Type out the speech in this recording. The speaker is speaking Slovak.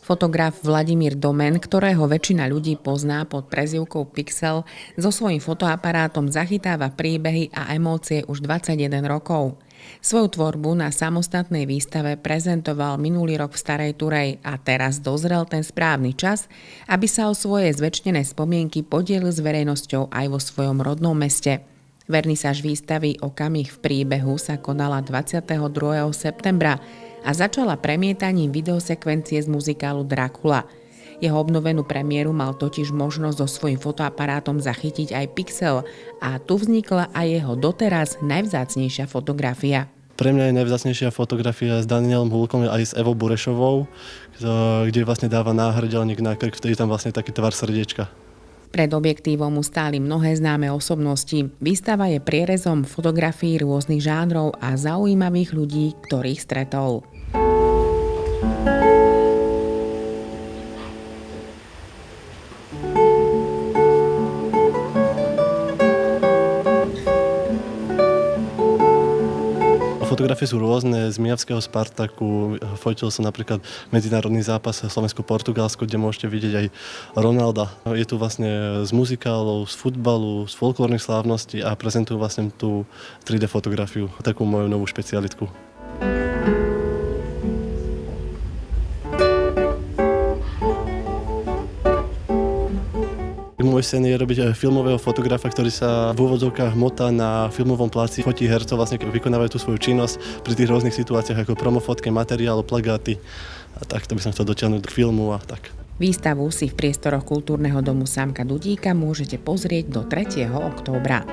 Fotograf Vladimír Domen, ktorého väčšina ľudí pozná pod prezývkou Pixel, so svojím fotoaparátom zachytáva príbehy a emócie už 21 rokov. Svoju tvorbu na samostatnej výstave prezentoval minulý rok v Starej Turej a teraz dozrel ten správny čas, aby sa o svoje zvečnené spomienky podielil s verejnosťou aj vo svojom rodnom meste. Vernisáž výstavy Okamih v príbehu sa konala 22. septembra a začala premietaním videosekvencie z muzikálu Dracula. Jeho obnovenú premiéru mal totiž možnosť so svojím fotoaparátom zachytiť aj Pixel a tu vznikla aj jeho doteraz najvzácnejšia fotografia. Pre mňa je najvzácnejšia fotografia s Danielom Hulkom aj s Evou Burešovou, kde vlastne dáva náhrdelník na krk, vtedy tam vlastne taký tvar srdiečka. Pred objektívom mu stáli mnohé známe osobnosti. Výstava je prierezom fotografií rôznych žánrov a zaujímavých ľudí, ktorých stretol. Fotografie sú rôzne, z Mijavského Spartaku, fotil som napríklad medzinárodný zápas Slovensko-Portugalsko, kde môžete vidieť aj Ronalda. Je tu vlastne z muzikálov, z futbalu, z folklórnych slávností a prezentujú vlastne tú 3D fotografiu, takú moju novú špecialitku. Môj sen je robiť filmového fotografa, ktorý sa v úvodzovkách motá na filmovom pláci, fotí hercov, vlastne vykonávajú tú svoju činnosť pri tých rôznych situáciách ako promofotky, materiálu, plagáty. A tak to by som chcel dotiahnuť k filmu a tak. Výstavu si v priestoroch Kultúrneho domu Sámka Dudíka môžete pozrieť do 3. októbra.